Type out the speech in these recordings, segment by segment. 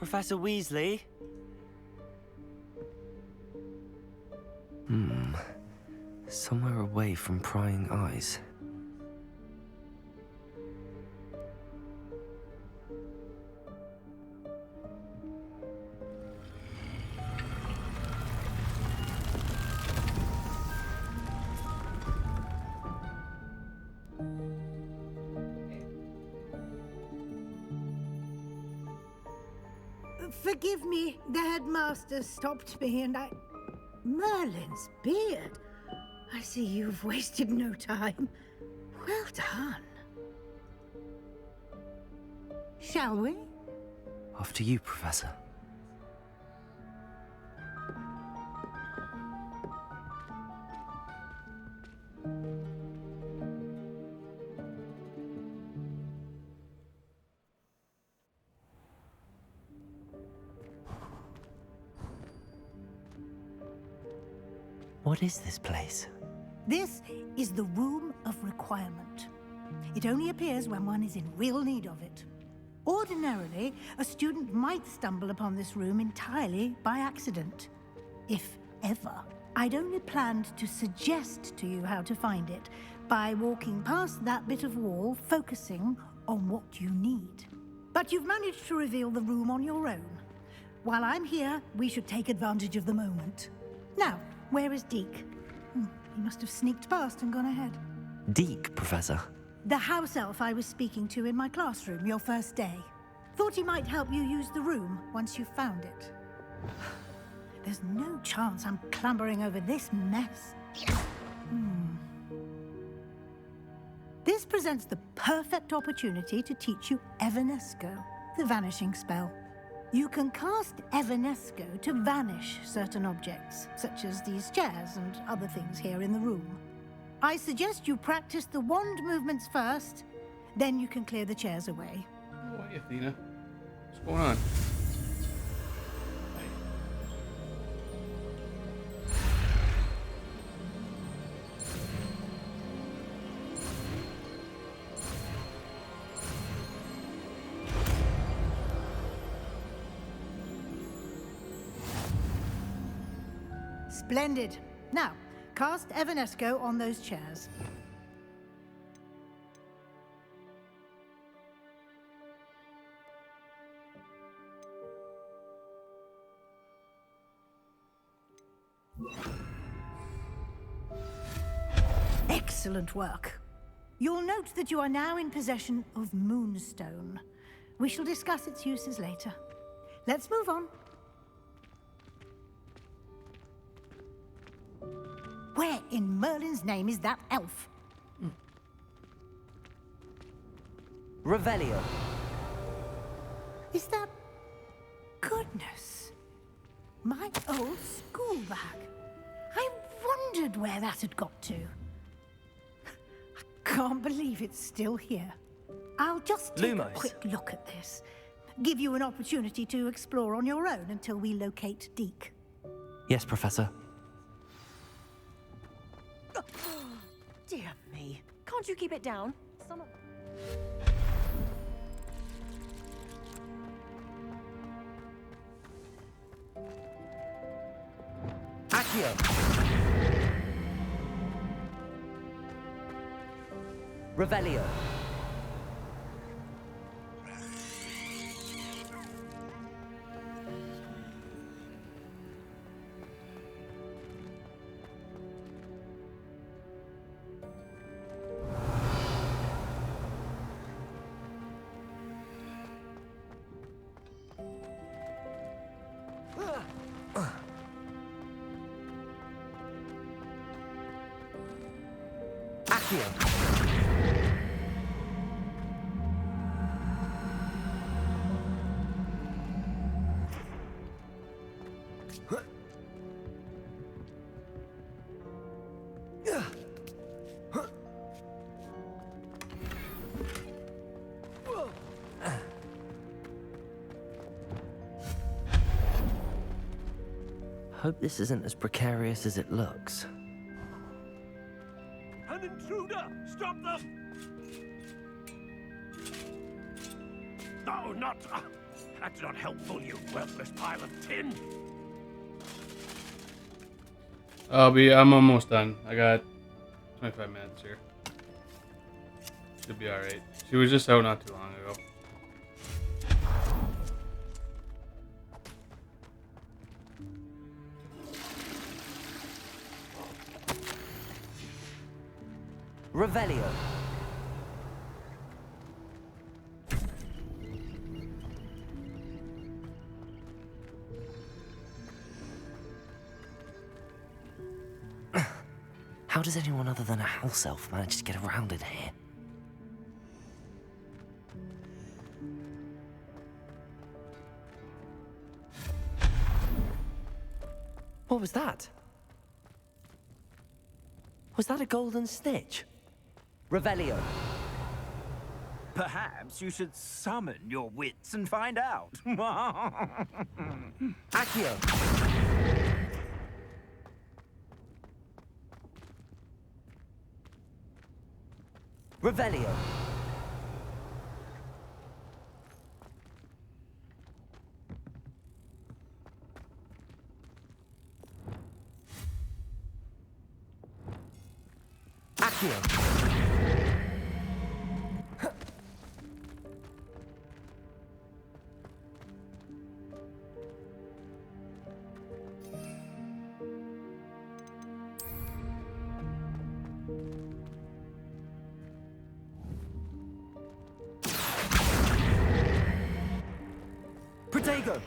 Professor Weasley? Somewhere away from prying eyes. Forgive me, the headmaster stopped me and I... Merlin's beard. I see you've wasted no time. Well done. Shall we? After you, Professor. What is this place? This is the Room of Requirement. It only appears when one is in real need of it. Ordinarily, a student might stumble upon this room entirely by accident. If ever. I'd only planned to suggest to you how to find it by walking past that bit of wall, focusing on what you need. But you've managed to reveal the room on your own. While I'm here, we should take advantage of the moment. Now, where is Deke? He must have sneaked past and gone ahead. Deke, Professor. The house elf I was speaking to in my classroom your first day. Thought he might help you use the room once you found it. There's no chance I'm clambering over this mess. This presents the perfect opportunity to teach you Evanesco, the vanishing spell. You can cast Evanesco to vanish certain objects, such as these chairs and other things here in the room. I suggest you practice the wand movements first, then you can clear the chairs away. Oh, hey, Athena. What's going on? Splendid. Now, cast Evanesco on those chairs. Excellent work. You'll note that you are now in possession of Moonstone. We shall discuss its uses later. Let's move on. Where in Merlin's name is that elf? Revelio. Is that... Goodness. My old school bag. I wondered where that had got to. I can't believe it's still here. I'll just take a quick look at this. Give you an opportunity to explore on your own until we locate Deke. Yes, Professor. Dear me. Can't you keep it down? Someone... Accio. Revelio. Hope this isn't as precarious as it looks. An intruder! Stop them! No, not... That's not helpful, you worthless pile of tin. I'm almost done. I got 25 minutes here. Should be alright. She was just out not too long ago. Revelio. How does anyone other than a house elf manage to get around in here? What was that? Was that a golden snitch? Revelio. Perhaps you should summon your wits and find out. Accio. Revelio. Accio. Protego.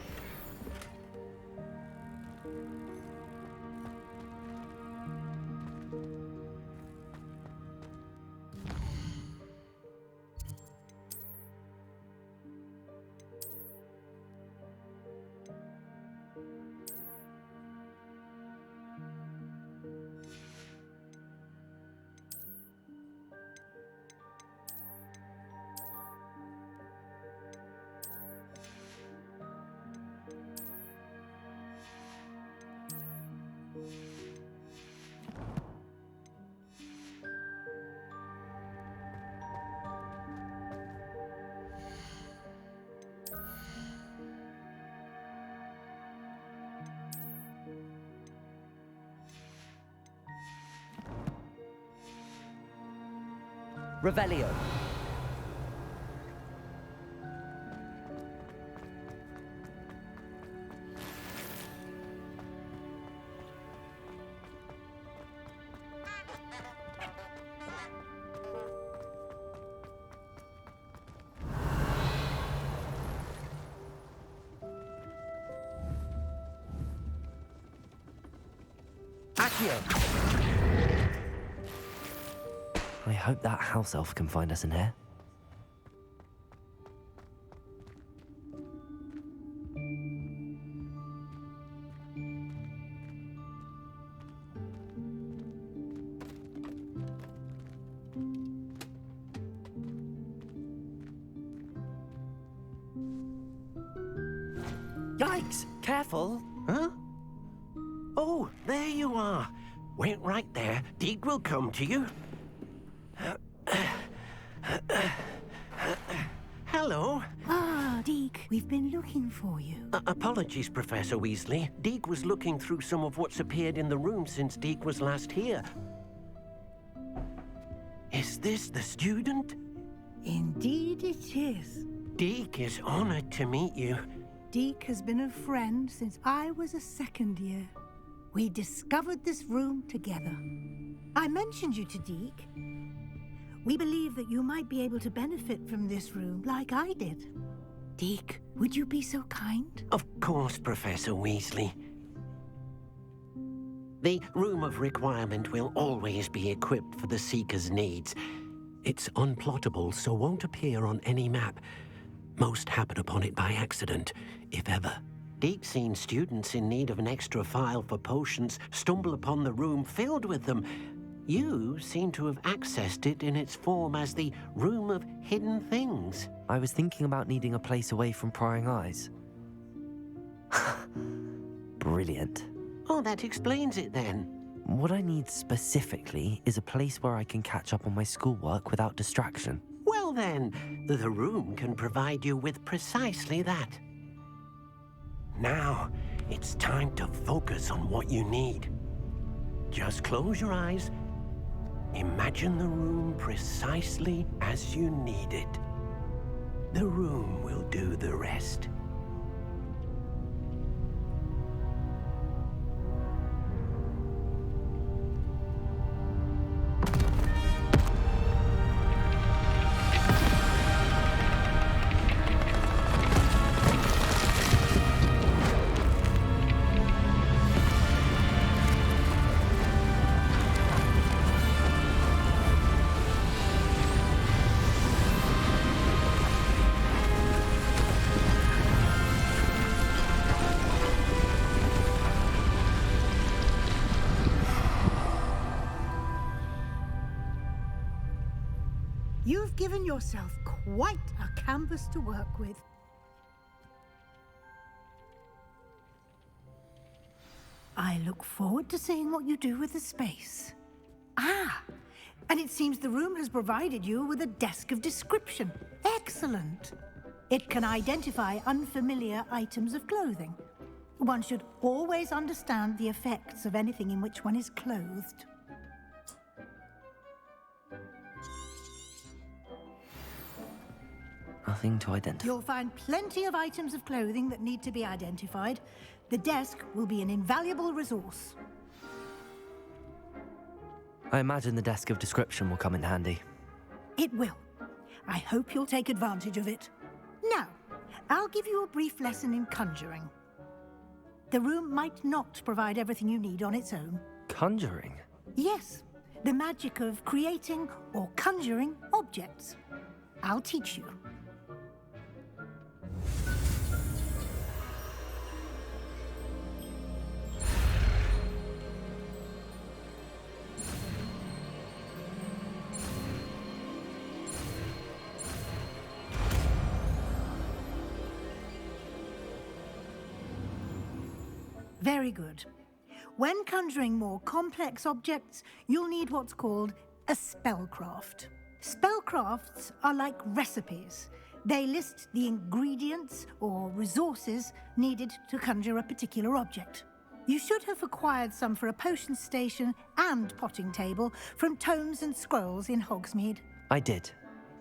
Revelio. Accio. I hope that house elf can find us in here. Yikes! Careful. Huh? Oh, there you are. Wait right there. Deed will come to you. Hello. Ah, Deke, we've been looking for you. Apologies, Professor Weasley. Deke was looking through some of what's appeared in the room since Deke was last here. Is this the student? Indeed it is. Deke is honored to meet you. Deke has been a friend since I was a second year. We discovered this room together. I mentioned you to Deke. We believe that you might be able to benefit from this room like I did. Deke, would you be so kind? Of course, Professor Weasley. The Room of Requirement will always be equipped for the Seeker's needs. It's unplottable, so won't appear on any map. Most happen upon it by accident, if ever. Deke's seen students in need of an extra file for potions stumble upon the room filled with them. You seem to have accessed it in its form as the Room of Hidden Things. I was thinking about needing a place away from prying eyes. Brilliant. Oh, that explains it then. What I need specifically is a place where I can catch up on my schoolwork without distraction. Well then, the room can provide you with precisely that. Now, it's time to focus on what you need. Just close your eyes. Imagine the room precisely as you need it. The room will do the rest. You've given yourself quite a canvas to work with. I look forward to seeing what you do with the space. Ah, and it seems the room has provided you with a desk of description. Excellent. It can identify unfamiliar items of clothing. One should always understand the effects of anything in which one is clothed. Nothing to identify. You'll find plenty of items of clothing that need to be identified. The desk will be an invaluable resource. I imagine the desk of description will come in handy. It will. I hope you'll take advantage of it. Now, I'll give you a brief lesson in conjuring. The room might not provide everything you need on its own. Conjuring? Yes, the magic of creating or conjuring objects. I'll teach you. Very good. When conjuring more complex objects, you'll need what's called a spellcraft. Spellcrafts are like recipes. They list the ingredients or resources needed to conjure a particular object. You should have acquired some for a potion station and potting table from tomes and scrolls in Hogsmeade. I did.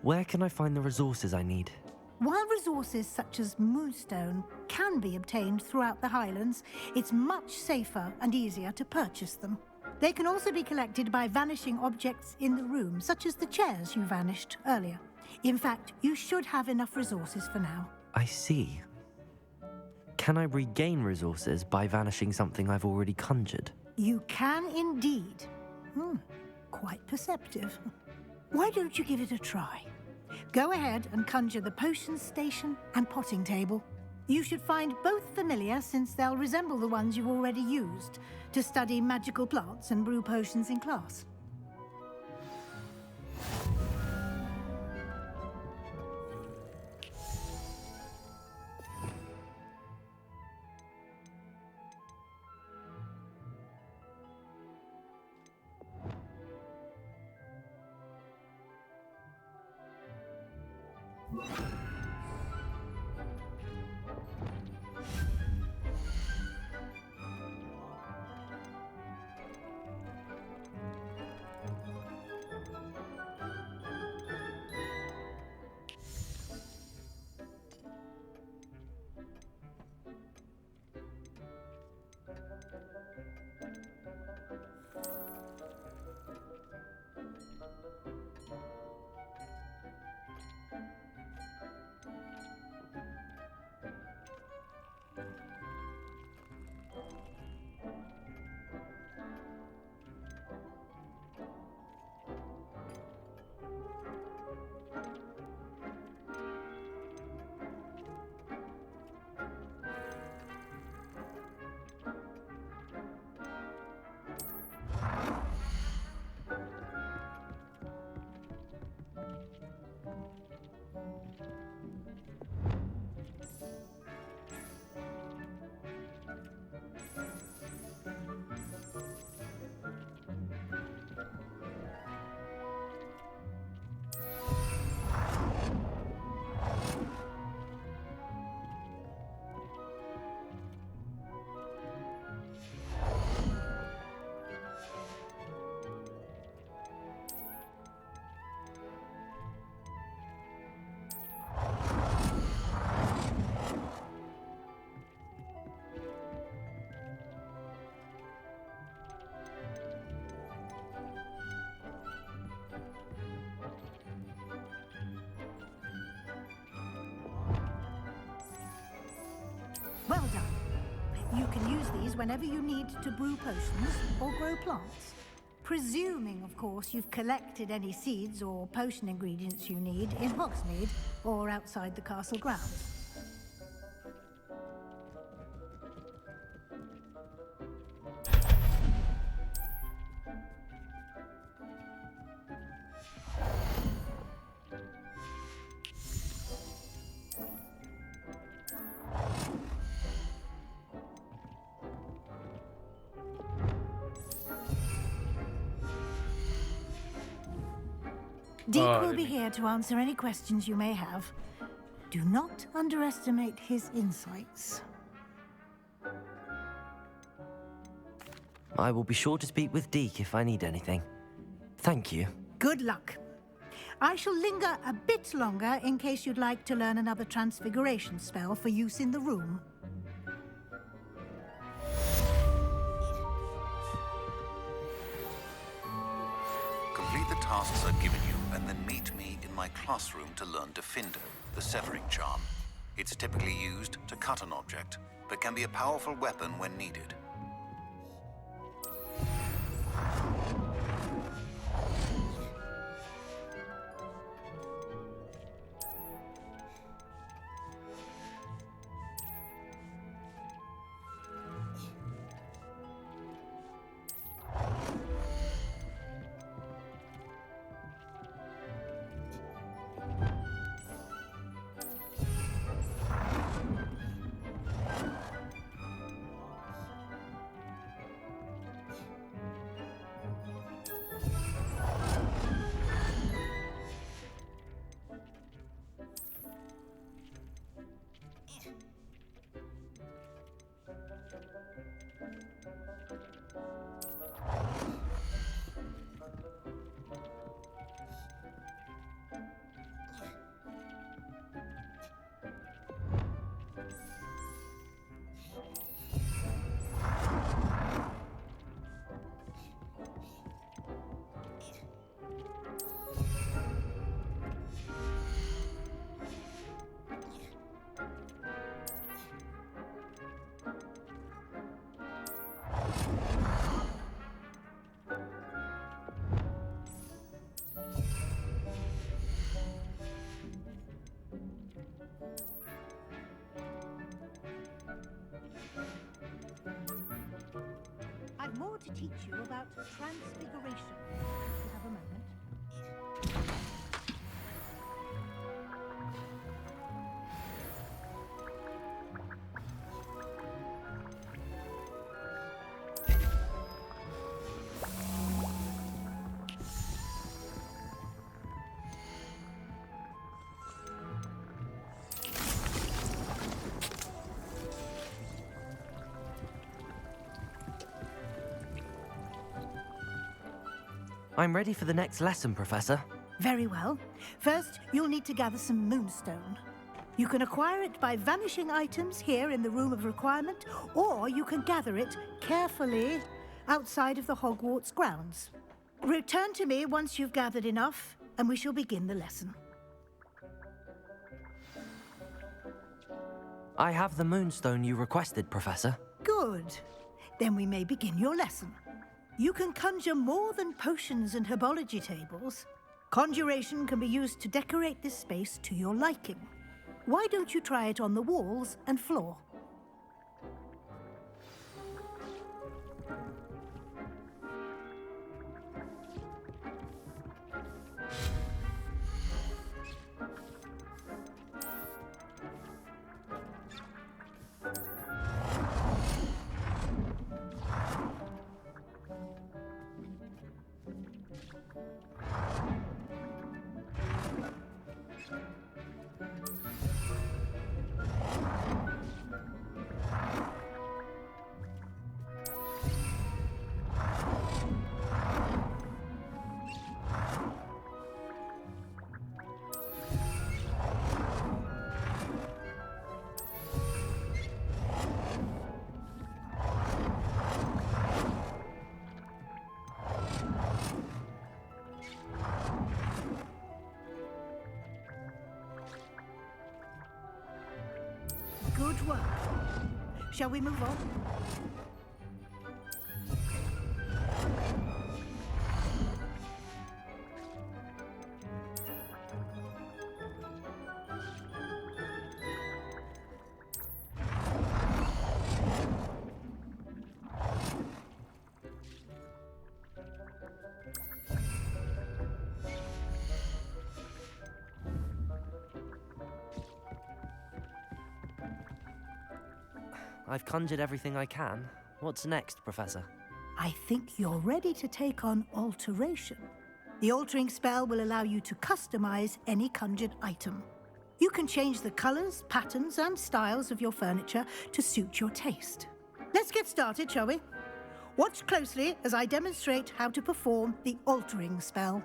Where can I find the resources I need? While resources such as moonstone can be obtained throughout the Highlands, it's much safer and easier to purchase them. They can also be collected by vanishing objects in the room, such as the chairs you vanished earlier. In fact, you should have enough resources for now. I see. Can I regain resources by vanishing something I've already conjured? You can indeed. Quite perceptive. Why don't you give it a try? Go ahead and conjure the potion station and potting table. You should find both familiar, since they'll resemble the ones you've already used to study magical plants and brew potions in class. these whenever you need to brew potions or grow plants. Presuming, of course, you've collected any seeds or potion ingredients you need in Hogsmeade or outside the castle grounds. Deek will be here to answer any questions you may have. Do not underestimate his insights. I will be sure to speak with Deke if I need anything. Thank you. Good luck. I shall linger a bit longer in case you'd like to learn another transfiguration spell for use in the room. Complete the tasks I've given you, and then meet me in my classroom to learn Defindo, the severing charm. It's typically used to cut an object, but can be a powerful weapon when needed. I've more to teach you about transfiguration. If you have a moment. I'm ready for the next lesson, Professor. Very well. First, you'll need to gather some moonstone. You can acquire it by vanishing items here in the Room of Requirement, or you can gather it carefully outside of the Hogwarts grounds. Return to me once you've gathered enough, and we shall begin the lesson. I have the moonstone you requested, Professor. Good. Then we may begin your lesson. You can conjure more than potions and herbology tables. Conjuration can be used to decorate this space to your liking. Why don't you try it on the walls and floor? Good work. Shall we move on? I've conjured everything I can. What's next, Professor? I think you're ready to take on alteration. The altering spell will allow you to customize any conjured item. You can change the colors, patterns, and styles of your furniture to suit your taste. Let's get started, shall we? Watch closely as I demonstrate how to perform the altering spell.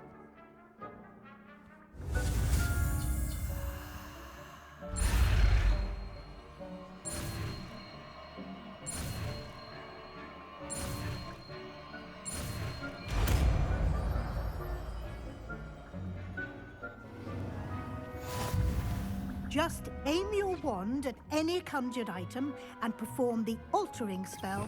Just aim your wand at any conjured item and perform the altering spell.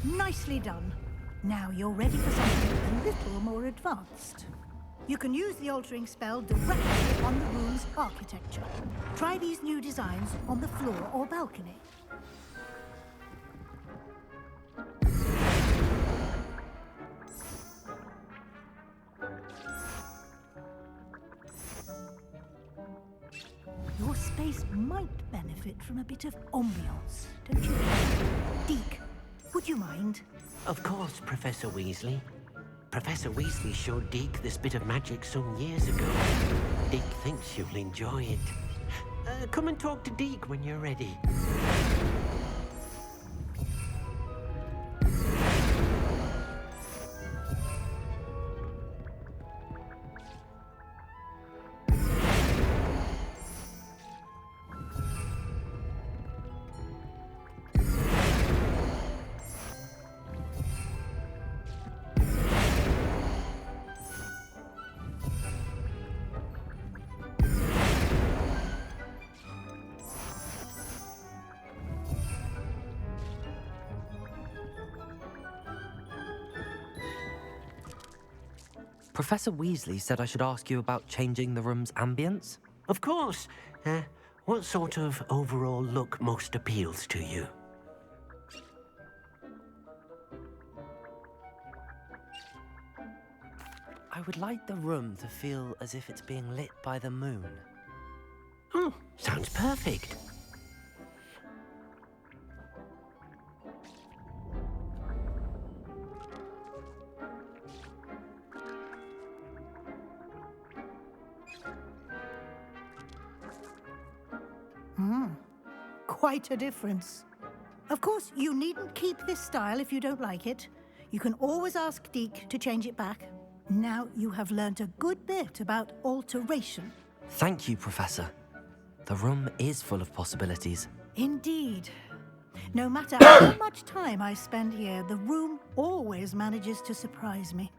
Nicely done. Now you're ready for something a little more advanced. You can use the altering spell directly on the room's architecture. Try these new designs on the floor or balcony. Your space might benefit from a bit of ambiance, don't you think? Deke, would you mind? Of course, Professor Weasley. Professor Weasley showed Deke this bit of magic some years ago. Deke thinks you'll enjoy it. Come and talk to Deke when you're ready. Professor Weasley said I should ask you about changing the room's ambience. Of course. What sort of overall look most appeals to you? I would like the room to feel as if it's being lit by the moon. Oh, sounds perfect. Quite a difference. Of course, you needn't keep this style if you don't like it. You can always ask Deke to change it back. Now you have learnt a good bit about alteration. Thank you, Professor. The room is full of possibilities. Indeed. No matter how much time I spend here, the room always manages to surprise me.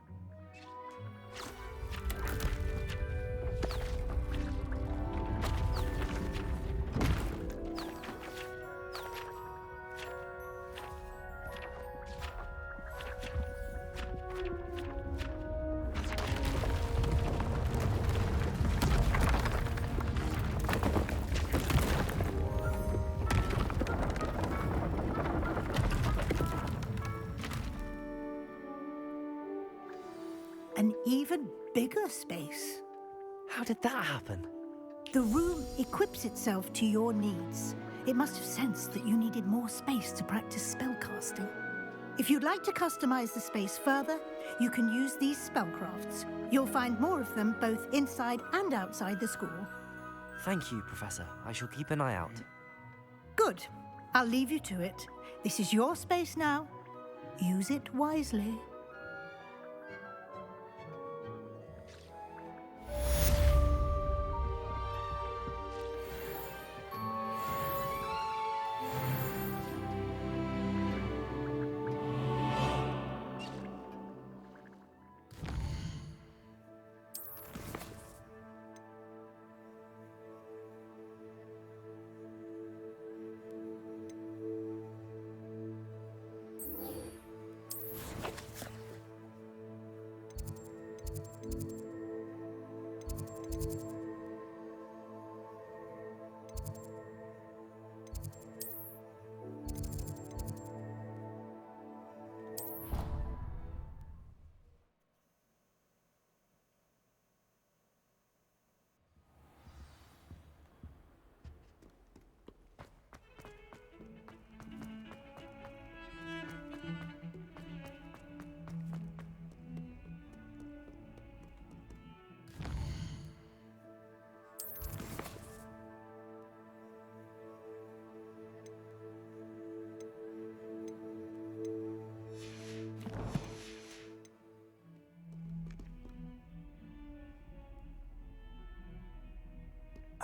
An even bigger space. How did that happen? The room equips itself to your needs. It must have sensed that you needed more space to practice spellcasting. If you'd like to customize the space further, you can use these spellcrafts. You'll find more of them both inside and outside the school. Thank you, Professor. I shall keep an eye out. Good. I'll leave you to it. This is your space now. Use it wisely.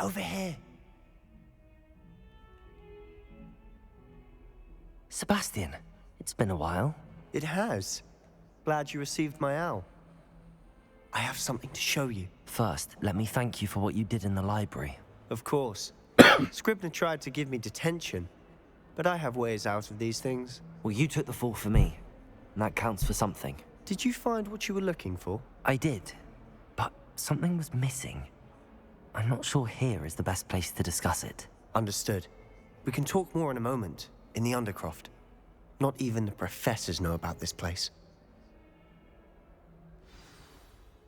Over here. Sebastian, it's been a while. It has. Glad you received my owl. I have something to show you. First, let me thank you for what you did in the library. Of course. Scribner tried to give me detention, but I have ways out of these things. Well, you took the fall for me, and that counts for something. Did you find what you were looking for? I did, but something was missing. I'm not sure here is the best place to discuss it. Understood. We can talk more in a moment, in the Undercroft. Not even the professors know about this place.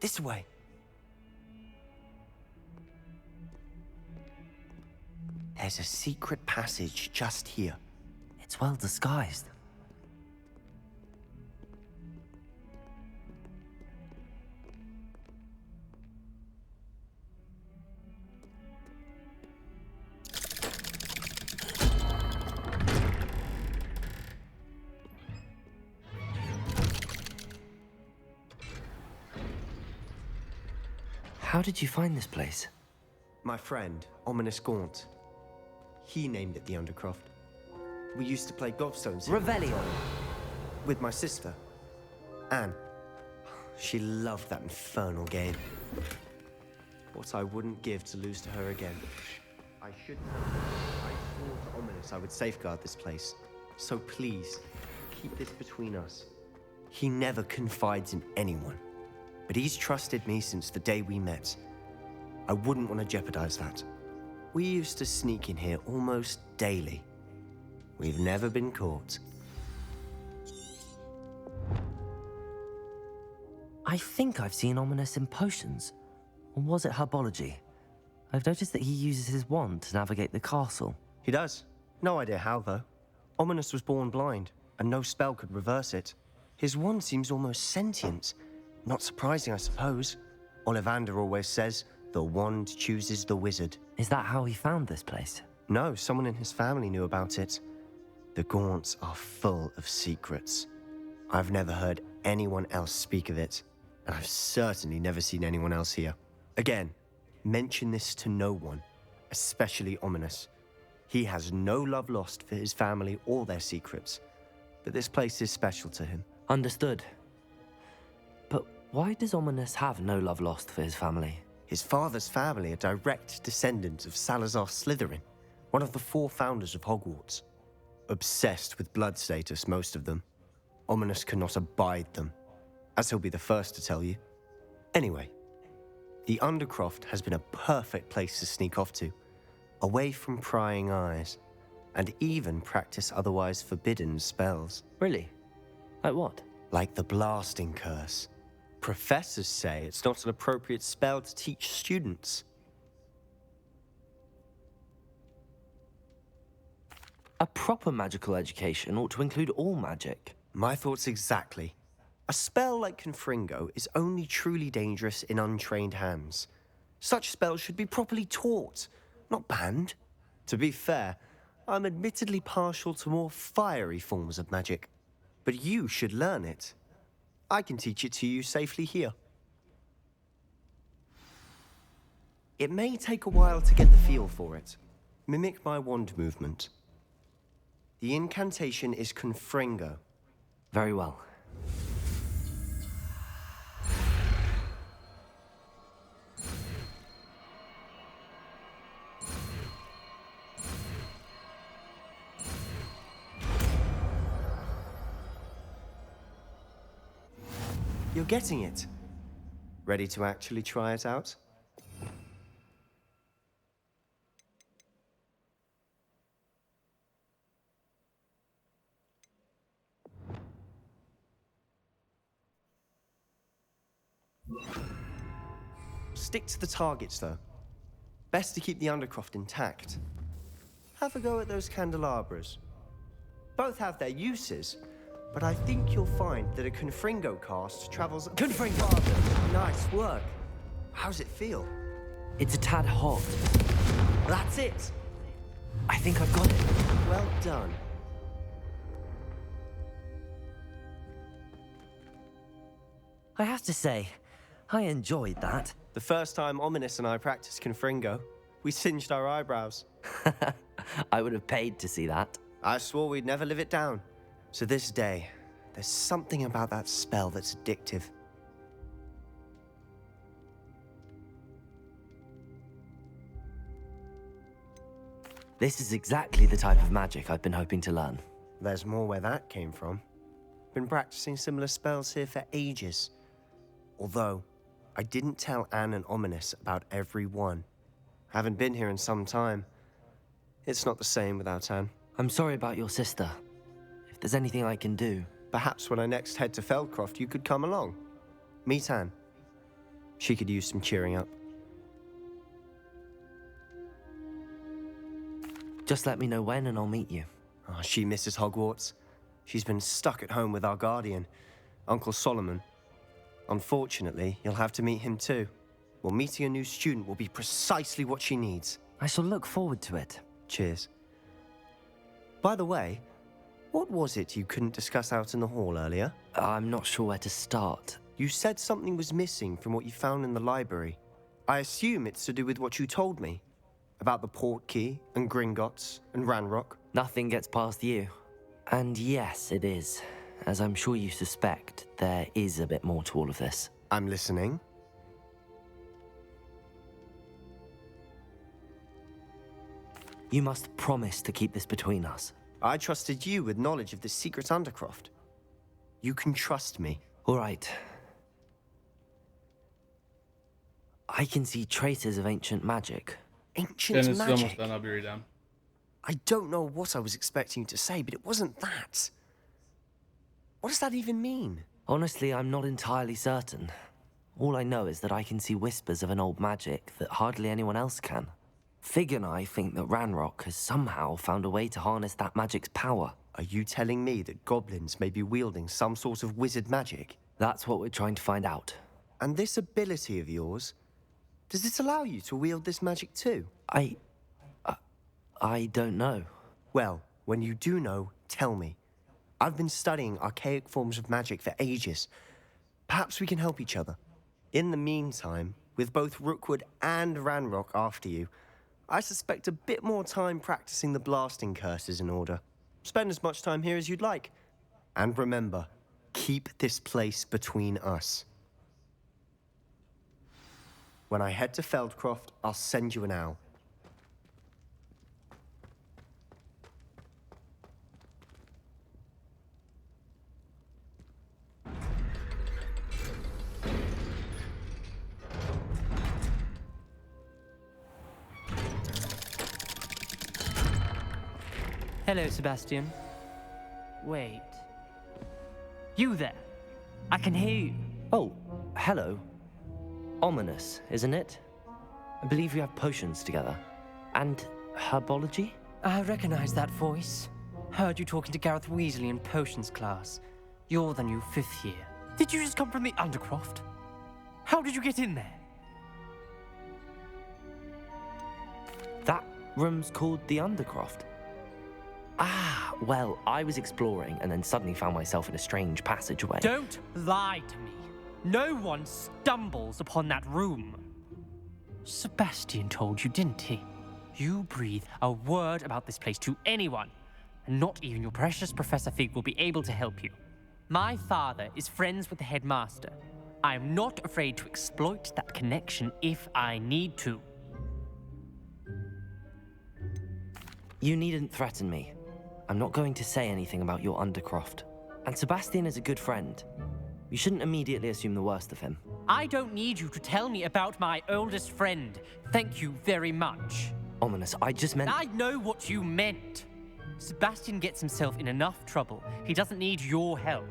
This way. There's a secret passage just here. It's well disguised. How did you find this place? My friend, Ominous Gaunt. He named it the Undercroft. We used to play gobstones here Revelio. with my sister, Anne. She loved that infernal game. What I wouldn't give to lose to her again. I should know. I swore to Ominous I would safeguard this place. So please, keep this between us. He never confides in anyone. But he's trusted me since the day we met. I wouldn't want to jeopardize that. We used to sneak in here almost daily. We've never been caught. I think I've seen Ominous in potions. Or was it herbology? I've noticed that he uses his wand to navigate the castle. He does. No idea how, though. Ominous was born blind, and no spell could reverse it. His wand seems almost sentient. Not surprising, I suppose. Ollivander always says, the wand chooses the wizard. Is that how he found this place? No, someone in his family knew about it. The Gaunts are full of secrets. I've never heard anyone else speak of it, and I've certainly never seen anyone else here. Again, mention this to no one, especially Ominous. He has no love lost for his family or their secrets, but this place is special to him. Understood. But why does Ominous have no love lost for his family? His father's family are direct descendants of Salazar Slytherin, one of the 4 founders of Hogwarts. Obsessed with blood status, most of them. Ominous cannot abide them, as he'll be the first to tell you. Anyway, the Undercroft has been a perfect place to sneak off to, away from prying eyes, and even practice otherwise forbidden spells. Really? Like what? Like the blasting curse. Professors say it's not an appropriate spell to teach students. A proper magical education ought to include all magic. My thoughts exactly. A spell like Confringo is only truly dangerous in untrained hands. Such spells should be properly taught, not banned. To be fair, I'm admittedly partial to more fiery forms of magic. But you should learn it. I can teach it to you safely here. It may take a while to get the feel for it. Mimic my wand movement. The incantation is Confringo. Very well. You're getting it. Ready to actually try it out? Stick to the targets, though. Best to keep the Undercroft intact. Have a go at those candelabras. Both have their uses, but I think you'll find that a Confringo cast travels... Confringo! Nice work. How's it feel? It's a tad hot. That's it! I think I've got it. Well done. I have to say, I enjoyed that. The first time Ominous and I practiced Confringo, we singed our eyebrows. I would have paid to see that. I swore we'd never live it down. So this day, there's something about that spell that's addictive. This is exactly the type of magic I've been hoping to learn. There's more where that came from. Been practicing similar spells here for ages. Although, I didn't tell Anne and Ominous about every one. Haven't been here in some time. It's not the same without Anne. I'm sorry about your sister. If there's anything I can do... Perhaps when I next head to Feldcroft, you could come along. Meet Anne. She could use some cheering up. Just let me know when and I'll meet you. Oh, she misses Hogwarts. She's been stuck at home with our guardian, Uncle Solomon. Unfortunately, you'll have to meet him too. Well, meeting a new student will be precisely what she needs. I shall look forward to it. Cheers. By the way, what was it you couldn't discuss out in the hall earlier? I'm not sure where to start. You said something was missing from what you found in the library. I assume it's to do with what you told me. About the Portkey, and Gringotts, and Ranrock. Nothing gets past you. And yes, it is. As I'm sure you suspect, there is a bit more to all of this. I'm listening. You must promise to keep this between us. I trusted you with knowledge of the secret Undercroft. You can trust me. All right. I can see traces of ancient magic. Ancient Dennis is almost magic? done. I'll be right down. I don't know what I was expecting you to say, but it wasn't that. What does that even mean? Honestly, I'm not entirely certain. All I know is that I can see whispers of an old magic that hardly anyone else can. Fig and I think that Ranrock has somehow found a way to harness that magic's power. Are you telling me that goblins may be wielding some sort of wizard magic? That's what we're trying to find out. And this ability of yours, does it allow you to wield this magic too? I don't know. Well, when you do know, tell me. I've been studying archaic forms of magic for ages. Perhaps we can help each other. In the meantime, with both Rookwood and Ranrock after you, I suspect a bit more time practicing the blasting curse is in order. Spend as much time here as you'd like. And remember, keep this place between us. When I head to Feldcroft, I'll send you an owl. Hello, Sebastian. Wait. You there? I can hear you. Oh, hello. Ominous, isn't it? I believe we have potions together. And herbology? I recognize that voice. Heard you talking to Gareth Weasley in potions class. You're the new 5th year. Did you just come from the Undercroft? How did you get in there? That room's called the Undercroft. Ah, well, I was exploring and then suddenly found myself in a strange passageway. Don't lie to me. No one stumbles upon that room. Sebastian told you, didn't he? You breathe a word about this place to anyone, and not even your precious Professor Fig will be able to help you. My father is friends with the headmaster. I am not afraid to exploit that connection if I need to. You needn't threaten me. I'm not going to say anything about your Undercroft. And Sebastian is a good friend. You shouldn't immediately assume the worst of him. I don't need you to tell me about my oldest friend. Thank you very much. Ominous, I just meant... I know what you meant. Sebastian gets himself in enough trouble. He doesn't need your help.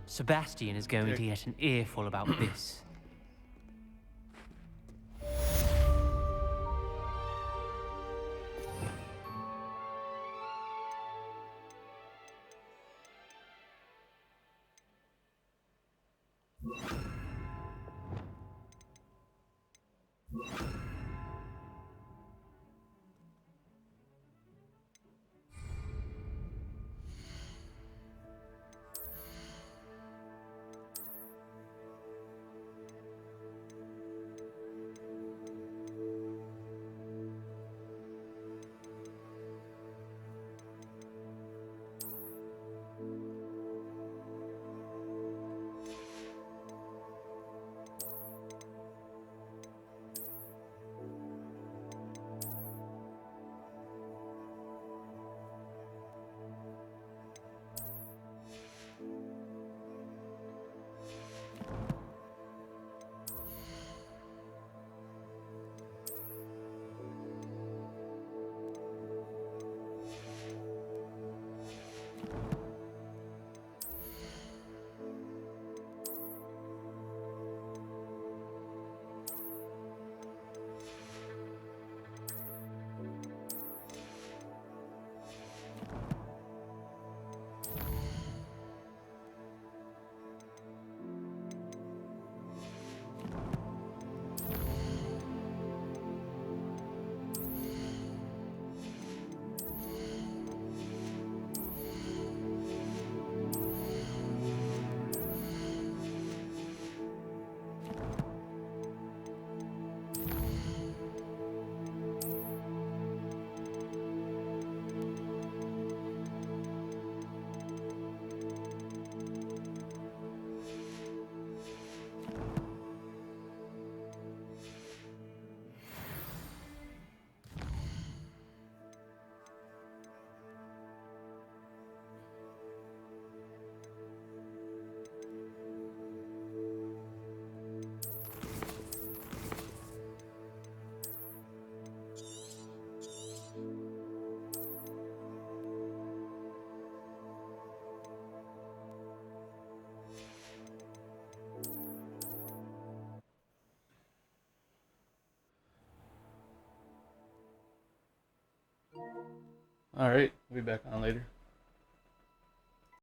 Sebastian is going to get an earful about this. Alright, I'll be back on later.